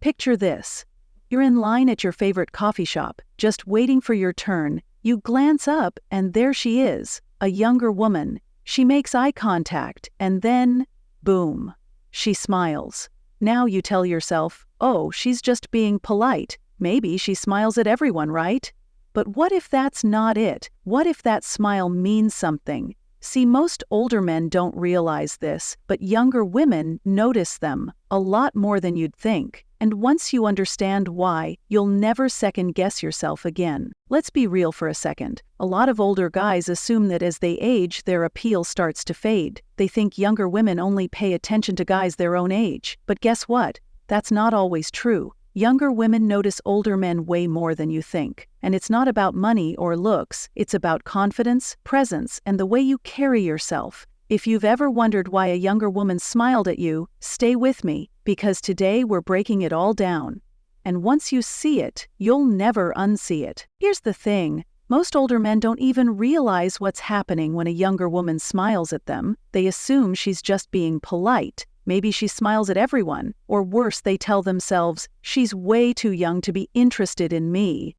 Picture this. You're in line at your favorite coffee shop, just waiting for your turn. You glance up, and there she is, a younger woman. She makes eye contact, and then, boom, she smiles. Now you tell yourself, oh, she's just being polite. Maybe she smiles at everyone, right? But what if that's not it? What if that smile means something? See, most older men don't realize this, but younger women notice them a lot more than you'd think. And once you understand why, you'll never second-guess yourself again. Let's be real for a second. A lot of older guys assume that as they age, their appeal starts to fade. They think younger women only pay attention to guys their own age. But guess what? That's not always true. Younger women notice older men way more than you think. And it's not about money or looks. It's about confidence, presence, and the way you carry yourself. If you've ever wondered why a younger woman smiled at you, stay with me, because today we're breaking it all down. And once you see it, you'll never unsee it. Here's the thing. Most older men don't even realize what's happening when a younger woman smiles at them. They assume she's just being polite. Maybe she smiles at everyone. Or worse, they tell themselves, she's way too young to be interested in me.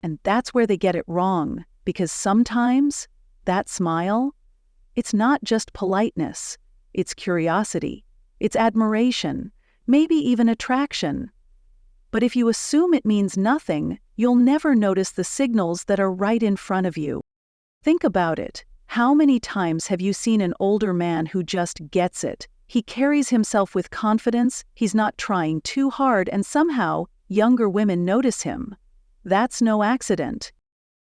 And that's where they get it wrong. Because sometimes, that smile, it's not just politeness. It's curiosity. It's admiration. Maybe even attraction. But if you assume it means nothing, you'll never notice the signals that are right in front of you. Think about it. How many times have you seen an older man who just gets it? He carries himself with confidence, he's not trying too hard, and somehow, younger women notice him. That's no accident.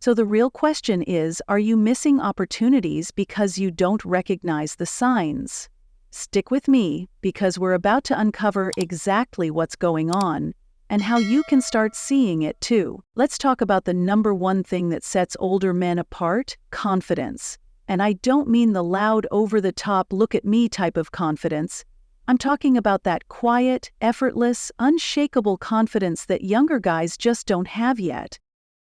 So the real question is, are you missing opportunities because you don't recognize the signs? Stick with me, because we're about to uncover exactly what's going on, and how you can start seeing it too. Let's talk about the number one thing that sets older men apart: confidence. And I don't mean the loud, over-the-top, look-at-me type of confidence. I'm talking about that quiet, effortless, unshakable confidence that younger guys just don't have yet.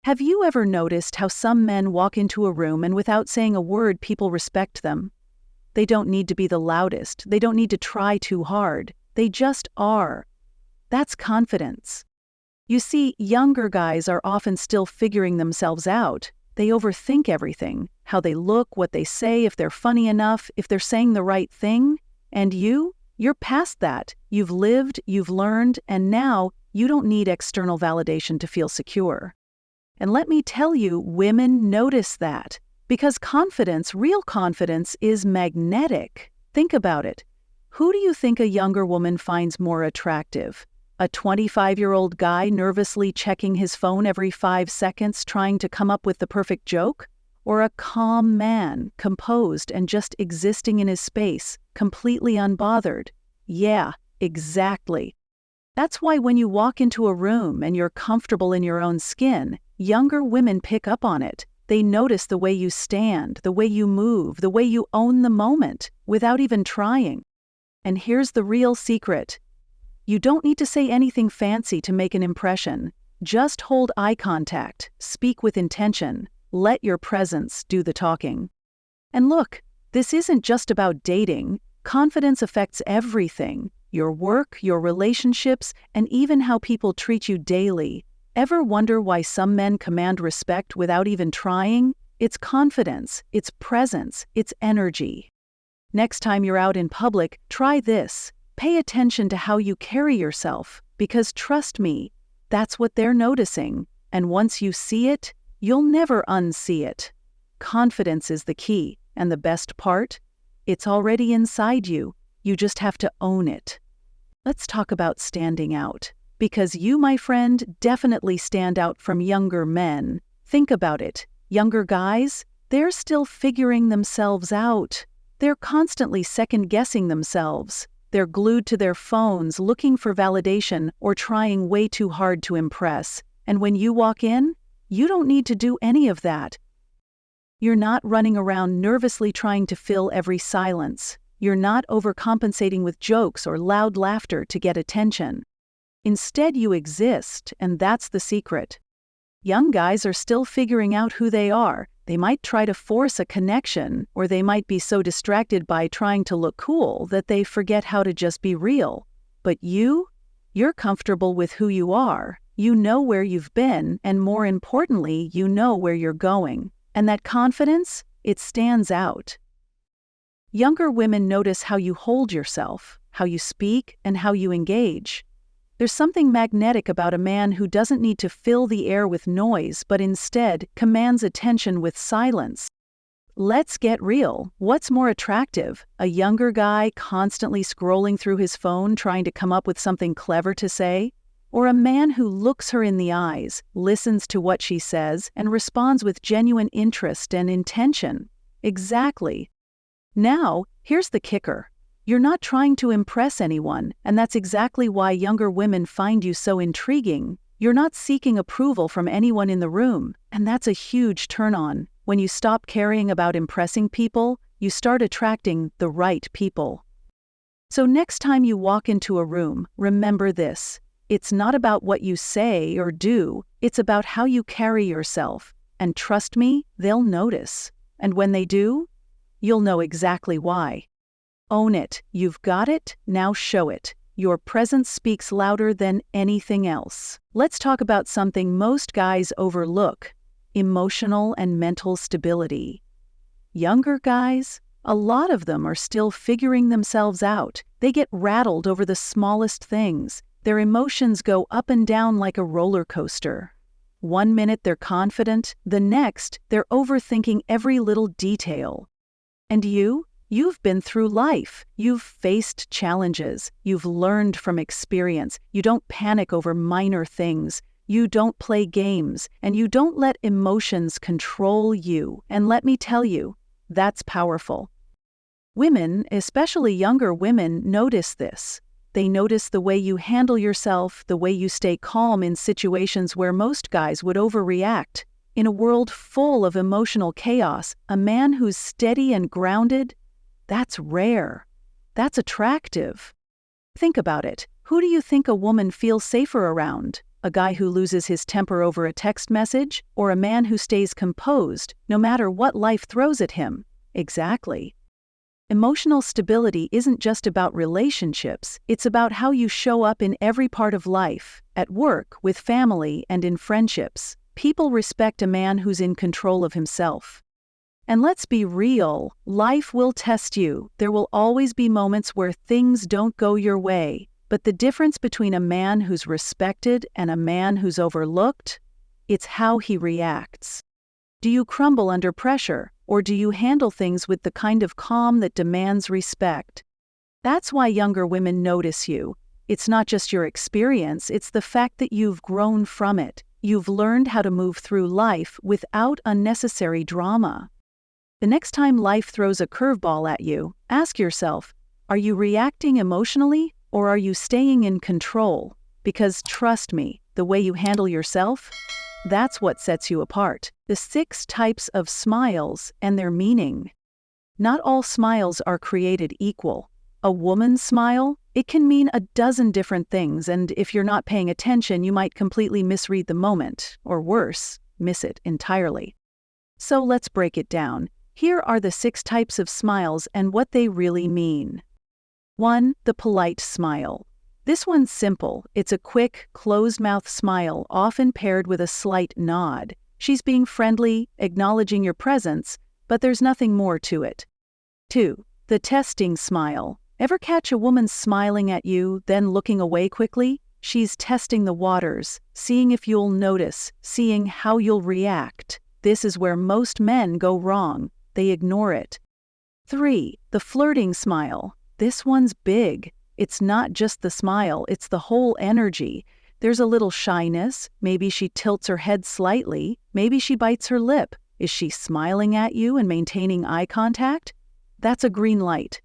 Have you ever noticed how some men walk into a room and without saying a word, people respect them? They don't need to be the loudest. They don't need to try too hard. They just are. That's confidence. You see, younger guys are often still figuring themselves out. They overthink everything, how they look, what they say, if they're funny enough, if they're saying the right thing. And you're past that. You've lived, you've learned, and now you don't need external validation to feel secure. And let me tell you, women notice that. Because confidence, real confidence, is magnetic. Think about it. Who do you think a younger woman finds more attractive? A 25-year-old guy nervously checking his phone every 5 seconds trying to come up with the perfect joke? Or a calm man, composed and just existing in his space, completely unbothered? Yeah, exactly. That's why when you walk into a room and you're comfortable in your own skin, younger women pick up on it. They notice the way you stand, the way you move, the way you own the moment, without even trying. And here's the real secret. You don't need to say anything fancy to make an impression. Just hold eye contact, speak with intention, let your presence do the talking. And look, this isn't just about dating. Confidence affects everything: your work, your relationships, and even how people treat you daily. Ever wonder why some men command respect without even trying? It's confidence, it's presence, it's energy. Next time you're out in public, try this. Pay attention to how you carry yourself, because trust me, that's what they're noticing. And once you see it, you'll never unsee it. Confidence is the key, and the best part? It's already inside you. You just have to own it. Let's talk about standing out. Because you, my friend, definitely stand out from younger men. Think about it. Younger guys, they're still figuring themselves out. They're constantly second-guessing themselves. They're glued to their phones, looking for validation or trying way too hard to impress. And when you walk in, you don't need to do any of that. You're not running around nervously trying to fill every silence. You're not overcompensating with jokes or loud laughter to get attention. Instead, you exist, and that's the secret. Young guys are still figuring out who they are. They might try to force a connection, or they might be so distracted by trying to look cool that they forget how to just be real. But you're You're comfortable with who you are, you know where you've been, and more importantly, you know where you're going. And that confidence, it stands out. Younger women notice how you hold yourself, how you speak, and how you engage. There's something magnetic about a man who doesn't need to fill the air with noise but instead commands attention with silence. Let's get real. What's more attractive? A younger guy constantly scrolling through his phone trying to come up with something clever to say? Or a man who looks her in the eyes, listens to what she says, and responds with genuine interest and intention? Exactly. Now, here's the kicker. You're not trying to impress anyone, and that's exactly why younger women find you so intriguing. You're not seeking approval from anyone in the room, and that's a huge turn-on. When you stop caring about impressing people, you start attracting the right people. So next time you walk into a room, remember this. It's not about what you say or do, it's about how you carry yourself. And trust me, they'll notice. And when they do, you'll know exactly why. Own it. You've got it, now show it. Your presence speaks louder than anything else. Let's talk about something most guys overlook: emotional and mental stability. Younger guys, a lot of them are still figuring themselves out. They get rattled over the smallest things. Their emotions go up and down like a roller coaster. One minute they're confident, the next they're overthinking every little detail. And you've been through life. You've faced challenges. You've learned from experience. You don't panic over minor things. You don't play games, and you don't let emotions control you. And let me tell you, that's powerful. Women, especially younger women, notice this. They notice the way you handle yourself, the way you stay calm in situations where most guys would overreact. In a world full of emotional chaos, a man who's steady and grounded, that's rare. That's attractive. Think about it. Who do you think a woman feels safer around? A guy who loses his temper over a text message, or a man who stays composed no matter what life throws at him? Exactly. Emotional stability isn't just about relationships, it's about how you show up in every part of life, at work, with family, and in friendships. People respect a man who's in control of himself. And let's be real, life will test you. There will always be moments where things don't go your way. But the difference between a man who's respected and a man who's overlooked? It's how he reacts. Do you crumble under pressure, or do you handle things with the kind of calm that demands respect? That's why younger women notice you. It's not just your experience, it's the fact that you've grown from it. You've learned how to move through life without unnecessary drama. The next time life throws a curveball at you, ask yourself, are you reacting emotionally? Or are you staying in control? Because trust me, the way you handle yourself, that's what sets you apart. The 6 types of smiles and their meaning. Not all smiles are created equal. A woman's smile, it can mean a dozen different things, and if you're not paying attention, you might completely misread the moment, or worse, miss it entirely. So let's break it down. Here are the 6 types of smiles and what they really mean. 1. The polite smile. This one's simple. It's a quick, closed-mouth smile, often paired with a slight nod. She's being friendly, acknowledging your presence, but there's nothing more to it. 2. The testing smile. Ever catch a woman smiling at you, then looking away quickly? She's testing the waters, seeing if you'll notice, seeing how you'll react. This is where most men go wrong. They ignore it. 3. The flirting smile. This one's big. It's not just the smile, it's the whole energy. There's a little shyness, maybe she tilts her head slightly, maybe she bites her lip. Is she smiling at you and maintaining eye contact? That's a green light.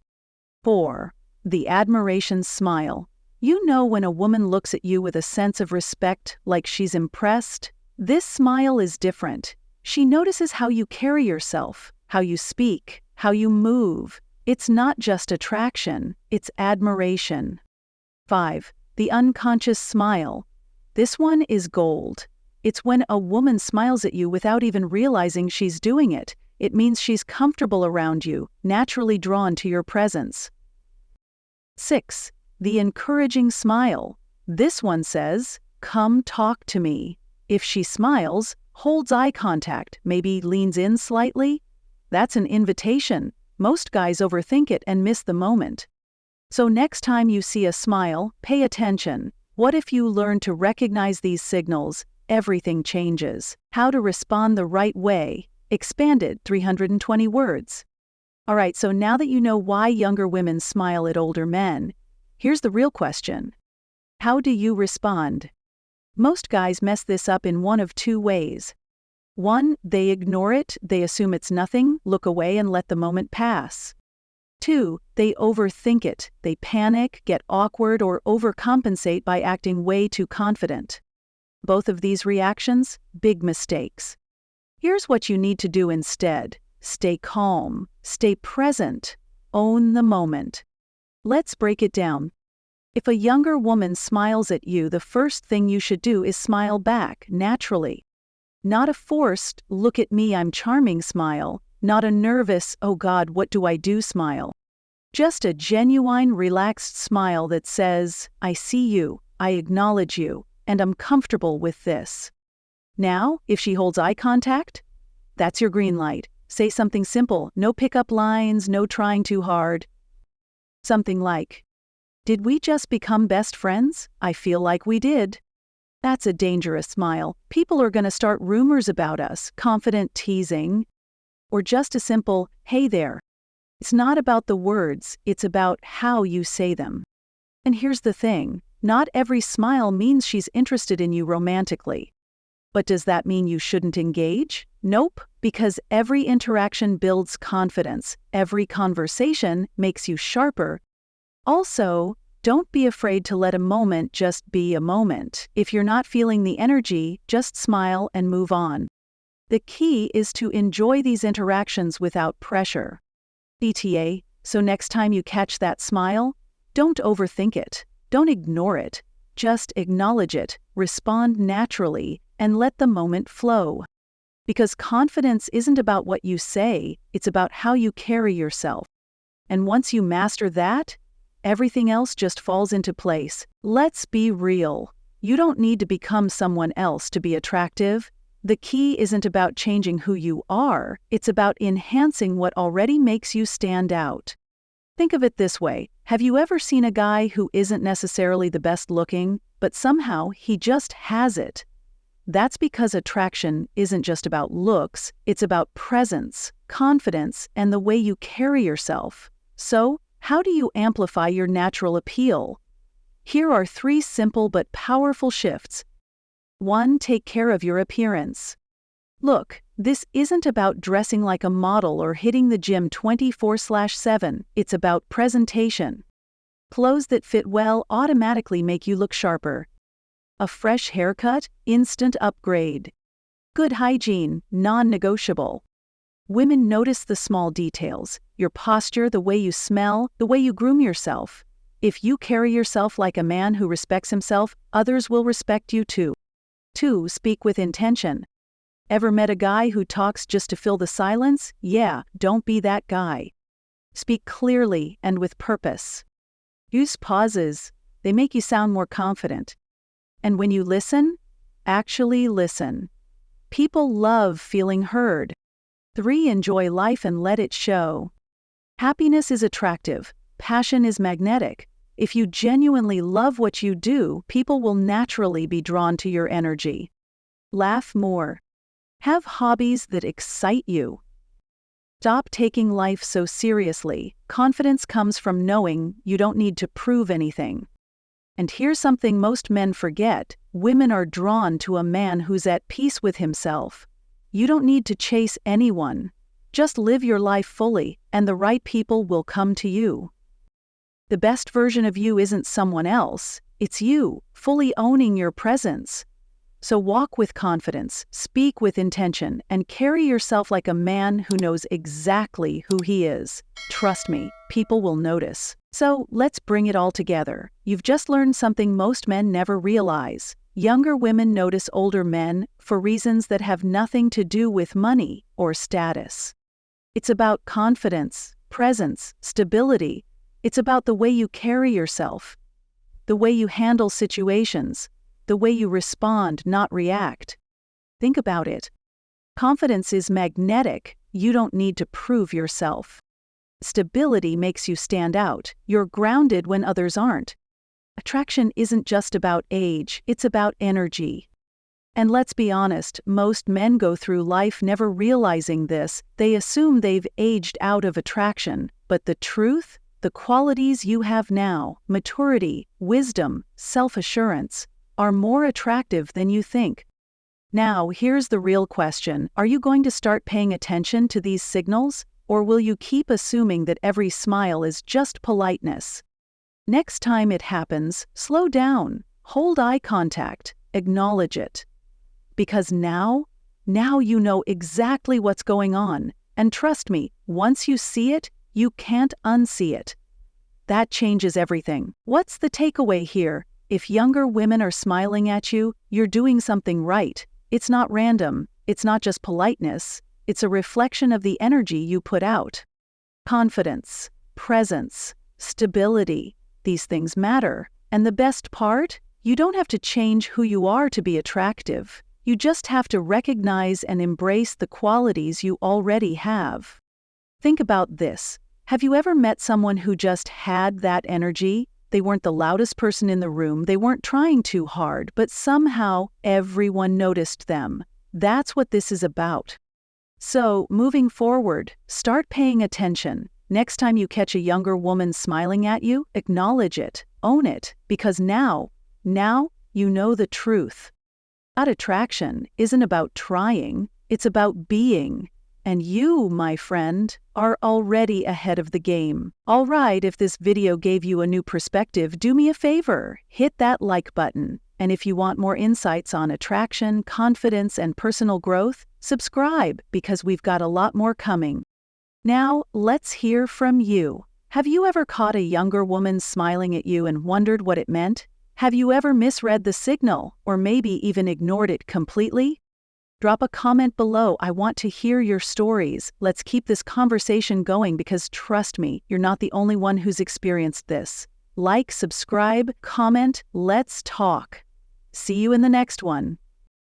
4. The admiration smile. You know when a woman looks at you with a sense of respect, like she's impressed? This smile is different. She notices how you carry yourself, how you speak, how you move. It's not just attraction, it's admiration. 5. The unconscious smile. This one is gold. It's when a woman smiles at you without even realizing she's doing it. It means she's comfortable around you, naturally drawn to your presence. 6. The encouraging smile. This one says, "Come talk to me." If she smiles, holds eye contact, maybe leans in slightly, that's an invitation. Most guys overthink it and miss the moment. So next time you see a smile, pay attention. What if you learn to recognize these signals? Everything changes. How to respond the right way. Expanded 320 words. All right, so now that you know why younger women smile at older men, here's the real question. How do you respond? Most guys mess this up in one of two ways. One, they ignore it, they assume it's nothing, look away and let the moment pass. Two, they overthink it, they panic, get awkward, or overcompensate by acting way too confident. Both of these reactions, big mistakes. Here's what you need to do instead. Stay calm, stay present, own the moment. Let's break it down. If a younger woman smiles at you, the first thing you should do is smile back, naturally. Not a forced, "look at me, I'm charming" smile, not a nervous, "oh God, what do I do" smile. Just a genuine, relaxed smile that says, "I see you, I acknowledge you, and I'm comfortable with this." Now, if she holds eye contact, that's your green light. Say something simple, no pickup lines, no trying too hard. Something like, "Did we just become best friends? I feel like we did." That's a dangerous smile. People are going to start rumors about us, confident teasing. Or just a simple, "Hey there." It's not about the words, it's about how you say them. And here's the thing, not every smile means she's interested in you romantically. But does that mean you shouldn't engage? Nope, because every interaction builds confidence, every conversation makes you sharper. Also, don't be afraid to let a moment just be a moment. If you're not feeling the energy, just smile and move on. The key is to enjoy these interactions without pressure. ETA, so next time you catch that smile, don't overthink it, don't ignore it, just acknowledge it, respond naturally, and let the moment flow. Because confidence isn't about what you say, it's about how you carry yourself. And once you master that, everything else just falls into place. Let's be real. You don't need to become someone else to be attractive. The key isn't about changing who you are, it's about enhancing what already makes you stand out. Think of it this way. Have you ever seen a guy who isn't necessarily the best looking, but somehow he just has it? That's because attraction isn't just about looks, it's about presence, confidence, and the way you carry yourself. So, how do you amplify your natural appeal? Here are 3 simple but powerful shifts. 1. Take care of your appearance. Look, this isn't about dressing like a model or hitting the gym 24/7, it's about presentation. Clothes that fit well automatically make you look sharper. A fresh haircut, instant upgrade. Good hygiene, non-negotiable. Women notice the small details, your posture, the way you smell, the way you groom yourself. If you carry yourself like a man who respects himself, others will respect you too. 2. Speak with intention. Ever met a guy who talks just to fill the silence? Yeah, don't be that guy. Speak clearly and with purpose. Use pauses, they make you sound more confident. And when you listen, actually listen. People love feeling heard. 3. Enjoy life and let it show. Happiness is attractive, passion is magnetic. If you genuinely love what you do, people will naturally be drawn to your energy. Laugh more. Have hobbies that excite you. Stop taking life so seriously. Confidence comes from knowing you don't need to prove anything. And here's something most men forget. Women are drawn to a man who's at peace with himself. You don't need to chase anyone. Just live your life fully, and the right people will come to you. The best version of you isn't someone else, it's you, fully owning your presence. So walk with confidence, speak with intention, and carry yourself like a man who knows exactly who he is. Trust me, people will notice. So let's bring it all together. You've just learned something most men never realize. Younger women notice older men for reasons that have nothing to do with money or status. It's about confidence, presence, stability. It's about the way you carry yourself. the way you handle situations, the way you respond, not react. Think about it. Confidence is magnetic. You don't need to prove yourself. Stability makes you stand out. You're grounded when others aren't. Attraction isn't just about age, it's about energy. And let's be honest, most men go through life never realizing this. They assume they've aged out of attraction, but the truth? The qualities you have now, maturity, wisdom, self-assurance, are more attractive than you think. Now, here's the real question. Are you going to start paying attention to these signals, or will you keep assuming that every smile is just politeness? Next time it happens, slow down, hold eye contact, acknowledge it. Because now you know exactly what's going on, and trust me, once you see it, you can't unsee it. That changes everything. What's the takeaway here? If younger women are smiling at you, you're doing something right. It's not random. It's not just politeness. It's a reflection of the energy you put out. Confidence, presence, stability, these things matter. And the best part? You don't have to change who you are to be attractive. You just have to recognize and embrace the qualities you already have. Think about this. Have you ever met someone who just had that energy? They weren't the loudest person in the room, they weren't trying too hard, but somehow everyone noticed them. That's what this is about. So, moving forward, start paying attention. Next time you catch a younger woman smiling at you, acknowledge it, own it, because now you know the truth. That attraction isn't about trying, it's about being. And you, my friend, are already ahead of the game. All right, if this video gave you a new perspective, do me a favor, hit that like button. And if you want more insights on attraction, confidence, and personal growth, subscribe, because we've got a lot more coming. Now, let's hear from you. Have you ever caught a younger woman smiling at you and wondered what it meant? Have you ever misread the signal, or maybe even ignored it completely? Drop a comment below. I want to hear your stories. Let's keep this conversation going because trust me, you're not the only one who's experienced this. Like, subscribe, comment, let's talk. See you in the next one.